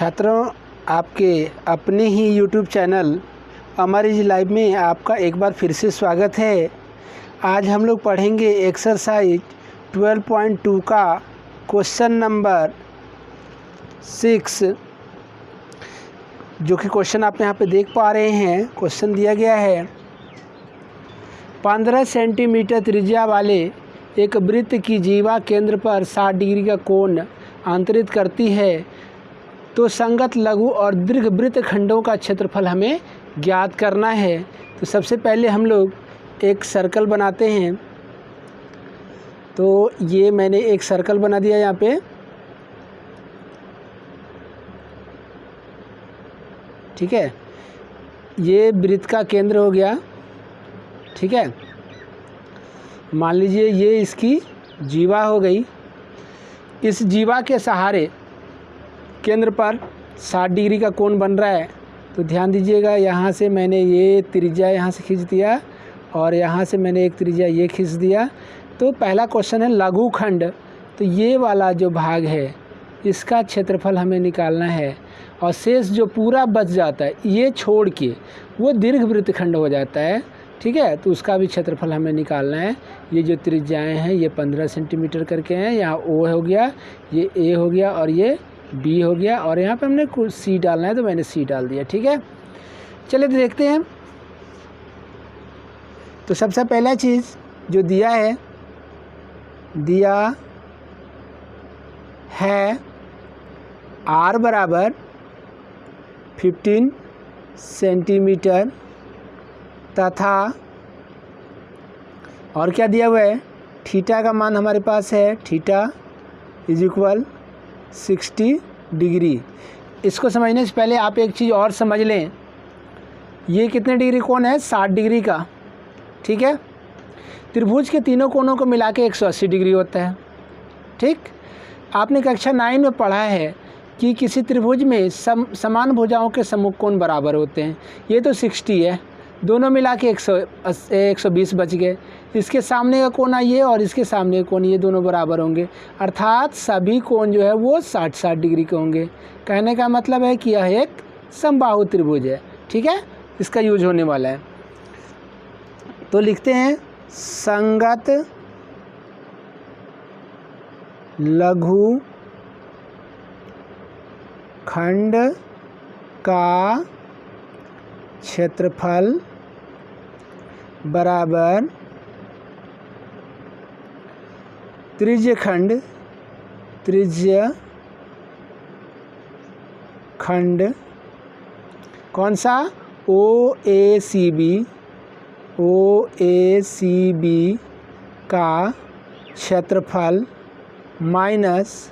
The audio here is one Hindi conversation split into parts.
छात्रों, आपके अपने ही YouTube channel Amar is live में आपका एक बार फिर से स्वागत है। आज हम लोग पढ़ेंगे एक्सरसाइज 12.2 का क्वेश्चन नंबर 6, जो कि क्वेश्चन आप यहाँ पे देख पा रहे हैं। क्वेश्चन दिया गया है 15 सेंटीमीटर त्रिज्या वाले एक वृत्त की जीवा केंद्र पर 60 डिग्री का कोण अंतरित करती है, तो संगत लघु और दीर्घ वृत्त खंडों का क्षेत्रफल हमें ज्ञात करना है। तो सबसे पहले हम लोग एक सर्कल बनाते हैं। तो ये मैंने एक सर्कल बना दिया यहाँ पे, ठीक है। ये वृत्त का केंद्र हो गया, ठीक है। मान लीजिए ये इसकी जीवा हो गई। इस जीवा के सहारे केंद्र पर 60 डिग्री का कोण बन रहा है। तो ध्यान दीजिएगा, यहाँ से मैंने ये त्रिज्या यहाँ से खींच दिया और यहाँ से मैंने एक त्रिज्या ये खींच दिया। तो पहला क्वेश्चन है लघु खंड। तो ये वाला जो भाग है इसका क्षेत्रफल हमें निकालना है, और शेष जो पूरा बच जाता है ये छोड़ के वो दीर्घ वृत्त खंड हो जाता है, ठीक है। तो उसका भी क्षेत्रफल हमें निकालना है। ये जो त्रिज्याएँ हैं ये 15 सेंटीमीटर करके हैं। यहाँ ओ हो गया, ये ए हो गया और ये बी हो गया, और यहाँ पे हमने कुछ सी डालना है तो मैंने सी डाल दिया, ठीक है। चलिए तो देखते हैं। तो सबसे पहला चीज़ जो दिया है आर बराबर 15 सेंटीमीटर तथा और क्या दिया हुआ है, थीटा का मान हमारे पास है, थीटा इज इक्वल 60 डिग्री। इसको समझने से पहले आप एक चीज़ और समझ लें। ये कितने डिग्री कोण है, 60 डिग्री का, ठीक है। त्रिभुज के तीनों कोणों को मिला के 180 डिग्री होता है, ठीक। आपने कक्षा 9 में पढ़ा है कि किसी त्रिभुज में समान भुजाओं के सम्मुख कोण बराबर होते हैं। ये तो 60 है, दोनों मिला के 120 बच गए। इसके सामने का कोण ये और इसके सामने का कोण ये दोनों बराबर होंगे, अर्थात सभी कोण जो है वो 60-60 डिग्री के होंगे। कहने का मतलब है कि यह एक समबाहु त्रिभुज है, ठीक है। इसका यूज होने वाला है। तो लिखते हैं संगत लघु खंड का क्षेत्रफल बराबर त्रिज्य खंड कौन सा, OACB का क्षेत्रफल माइनस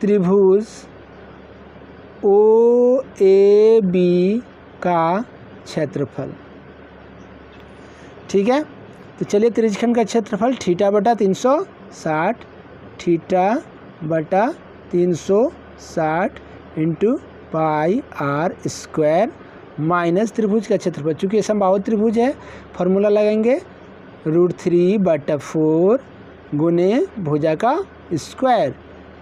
त्रिभुज OAB का क्षेत्रफल, ठीक है। तो चलिए त्रिज्यखंड का क्षेत्रफल थीटा बटा 360, थीटा बटा 360 into pi r square minus त्रिभुज का क्षेत्रफल। चूँकि ये समबाहु त्रिभुज है, फार्मूला लगाएंगे √3/4 गुने भुजा का स्क्वायर।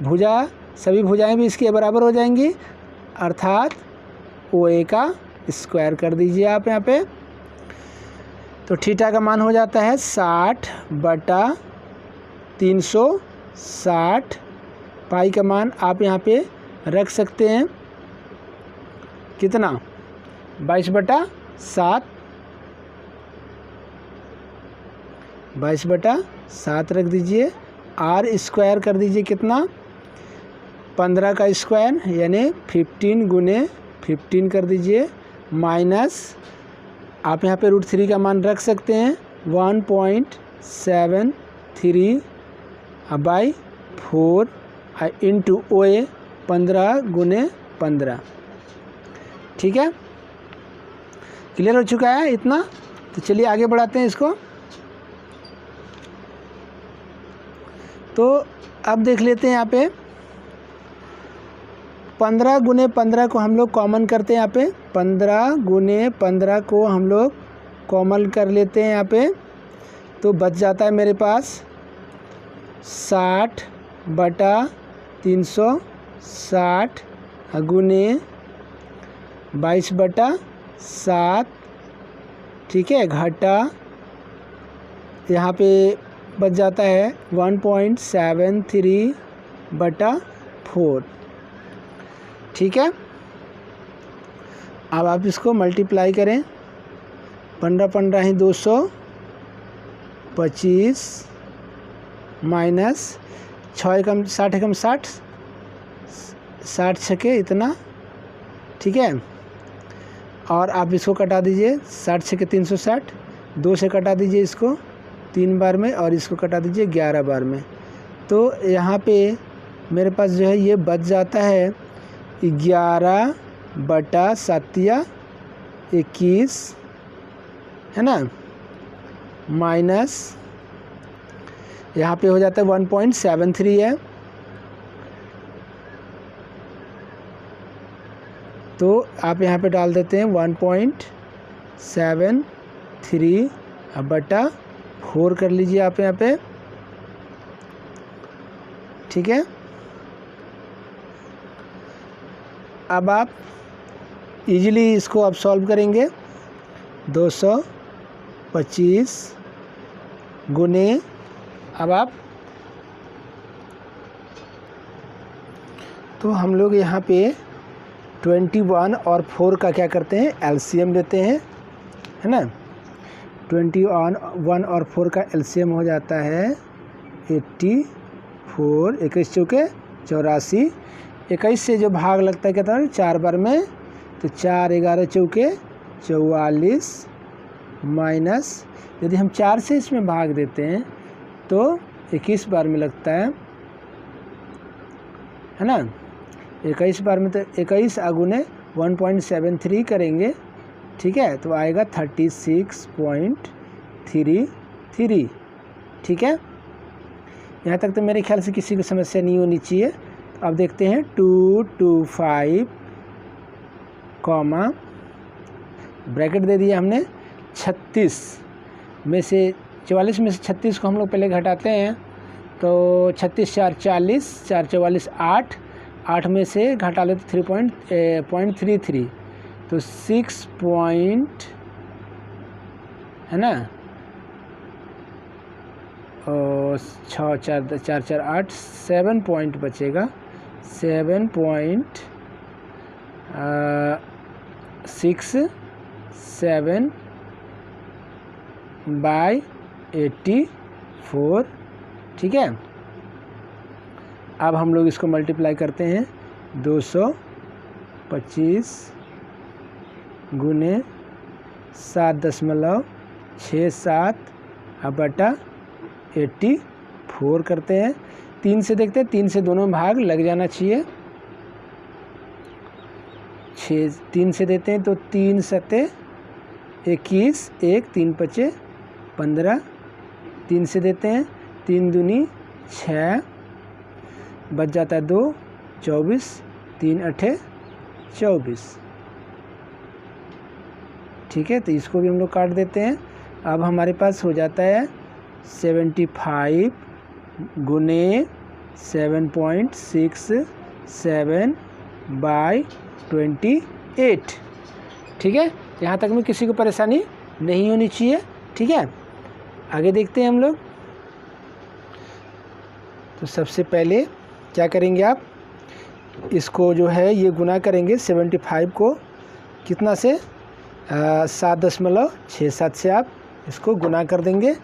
भुजा सभी भुजाएं भी इसके बराबर हो जाएंगी, अर्थात OA का स्क्वायर कर दीजिए आप यहाँ पे। तो थीटा का मान हो जाता है 60/360। पाई का मान आप यहाँ पे रख सकते हैं कितना, 22/7, 22/7 रख दीजिए। आर स्क्वायर कर दीजिए कितना, 15 का स्क्वायर यानी 15 गुने 15 कर दीजिए, माइनस आप यहाँ पे √3 का मान रख सकते हैं 1.73/4 इंटू OA 15 गुने 15, ठीक है। क्लियर हो चुका है इतना। तो चलिए आगे बढ़ाते हैं इसको। तो अब देख लेते हैं यहाँ पे 15 गुने 15 को हम लोग कॉमन करते हैं। यहाँ पे 15 गुने 15 को हम लोग कॉमन कर लेते हैं यहाँ पे। तो बच जाता है मेरे पास 60/360 गुने 22/7, ठीक है, घटा यहाँ पे बच जाता है 1.73/4, ठीक है। अब आप इसको मल्टीप्लाई करें, 15 ही 225 माइनस 6 एकम 60 एकम 60, 60 छके इतना, ठीक है। और आप इसको कटा दीजिए, 60 छके 360, 2 से कटा दीजिए इसको 3 बार में, और इसको कटा दीजिए 11 बार में। तो यहाँ पे मेरे पास जो है ये बच जाता है 11/7/21, है ना, माइनस यहाँ पे हो जाता है 1.73 है, तो आप यहाँ पे डाल देते हैं 1.73/4 कर लीजिए आप यहाँ पे, ठीक है। अब आप इजीली इसको अब सॉल्व करेंगे, 225 गुने, अब आप तो हम लोग यहाँ पे 21 और 4 का क्या करते हैं, एलसीएम लेते हैं, है ना। 21 और 4 का एलसीएम हो जाता है 84, 21 चौके 84, 21 से जो भाग लगता है कहता है 4 बार में, तो 4 11 चौके 44 माइनस, यदि हम 4 से इसमें भाग देते हैं तो 21 बार में लगता है ना, 21 बार में, तो 21 अगुने 1.73 करेंगे, ठीक है, तो आएगा 36.33, ठीक है। यहाँ तक तो मेरे ख्याल से किसी को समस्या नहीं होनी चाहिए। तो अब देखते हैं 225 कॉमा ब्रैकेट दे दिया हमने, 36 में से 44 में से 36 को हम लोग पहले घटाते हैं, तो 36 4 40, 4 44 8, 8 में से घटा ले तो 3.33, तो 6 पॉइंट, है ना, और 6 4 4 4 8, 7 पॉइंट बचेगा, 7.67/84, ठीक है। अब हम लोग इसको मल्टीप्लाई करते हैं, 225 गुने 7.67/84 करते हैं। 3 से देखते हैं, 3 से दोनों भाग लग जाना चाहिए, 6 3 से देते हैं तो 3 सते 21, 1 3 पचे 15, 3 से देते हैं, 3 दूनी 6, बच जाता है 2 24, 3 8 24, ठीक है। तो इसको भी हम लोग काट देते हैं। अब हमारे पास हो जाता है 75 गुने 7.67/28, ठीक है। यहाँ तक में किसी को परेशानी नहीं होनी चाहिए, ठीक है। आगे देखते हैं हम लोग। तो सबसे पहले क्या करेंगे, आप इसको जो है ये गुना करेंगे 75 को कितना से 7.67 से आप इसको गुना कर देंगे।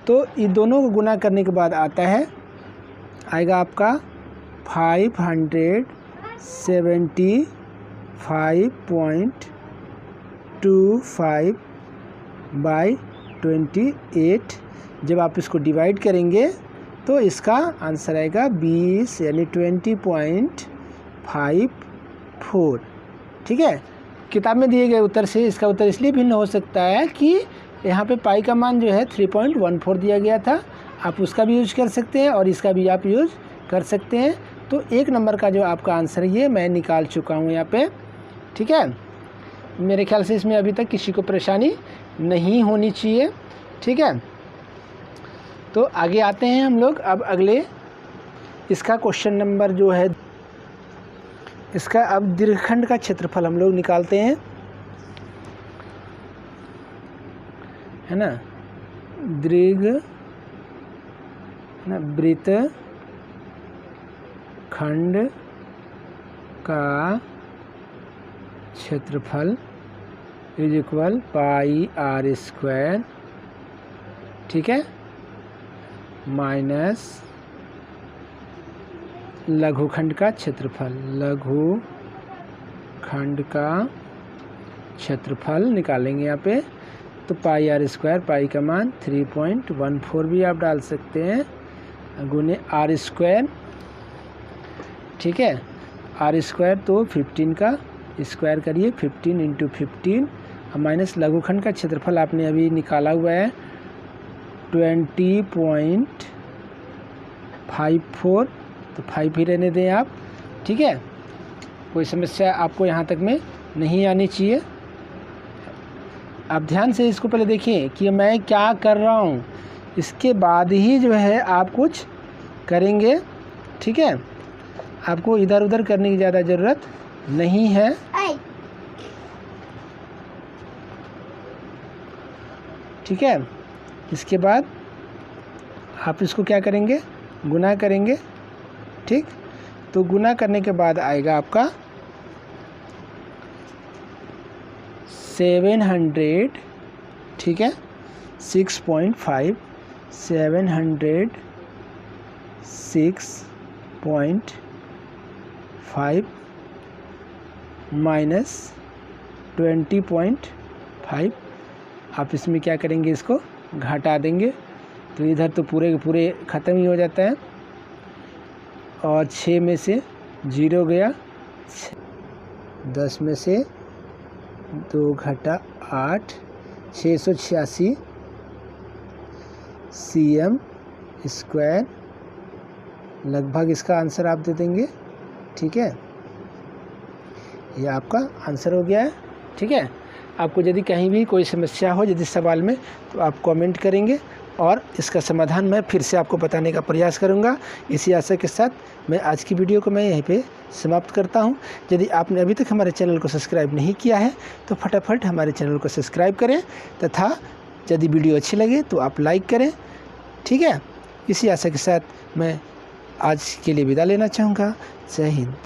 तो इन दोनों को गुना करने के बाद आएगा आपका 575.25/28। जब आप इसको डिवाइड करेंगे तो इसका आंसर आएगा 20 यानी 20.54, ठीक है। किताब में दिए गए उत्तर से इसका उत्तर इसलिए भिन्न हो सकता है कि यहाँ पे पाई का मान जो है 3.14 दिया गया था, आप उसका भी यूज कर सकते हैं और इसका भी आप यूज कर सकते हैं। तो 1 नंबर का जो आपका आंसर है ये मैं निकाल चुका हूँ यहाँ पे, ठीक है। मेरे ख्याल से इसमें अभी तक किसी को परेशानी नहीं होनी चाहिए, ठीक है। तो आगे आते हैं हम लोग अब अगले, इसका क्वेश्चन नंबर जो है इसका अब दीर्घखंड का क्षेत्रफल हम लोग निकालते हैं, है ना। वृत्तखंड का क्षेत्रफल is equal pi r square, ठीक है, माइनस लघुखंड का क्षेत्रफल। लघुखंड का क्षेत्रफल निकालेंगे यहाँ पे, तो पाई आर स्क्वायर, पाई का मान 3.14 भी आप डाल सकते हैं, गुने आर स्क्वायर, ठीक है। आर स्क्वायर तो 15 का स्क्वायर करिए, 15 इंटू 15, माइनस लघुखंड का क्षेत्रफल आपने अभी निकाला हुआ है 20.54, तो 5 ही रहने दें आप, ठीक है। कोई समस्या आपको यहाँ तक में नहीं आनी चाहिए। आप ध्यान से इसको पहले देखिए कि मैं क्या कर रहा हूँ, इसके बाद ही जो है आप कुछ करेंगे, ठीक है। आपको इधर उधर करने की ज़्यादा ज़रूरत नहीं है। ठीक है, इसके बाद आप इसको क्या करेंगे, गुना करेंगे, ठीक। तो गुना करने के बाद आएगा आपका 700, ठीक है, 6.5, 706.5 माइनस 20.5। आप इसमें क्या करेंगे, इसको घटा देंगे, तो इधर तो पूरे के पूरे ख़त्म ही हो जाता है, और 6 में से 0 गया, 10 में से 2 घटा 8, 686 cm स्क्वायर लगभग इसका आंसर आप दे देंगे, ठीक है। ये आपका आंसर हो गया है, ठीक है। आपको यदि कहीं भी कोई समस्या हो यदि सवाल में, तो आप कमेंट करेंगे और इसका समाधान मैं फिर से आपको बताने का प्रयास करूंगा। इसी आशा के साथ मैं आज की वीडियो को मैं यहीं पे समाप्त करता हूं। यदि आपने अभी तक हमारे चैनल को सब्सक्राइब नहीं किया है तो फटाफट हमारे चैनल को सब्सक्राइब करें, तथा यदि वीडियो अच्छी लगे तो आप लाइक करें, ठीक है। इसी आशा के साथ मैं आज के लिए विदा लेना चाहूँगा। जय हिंद।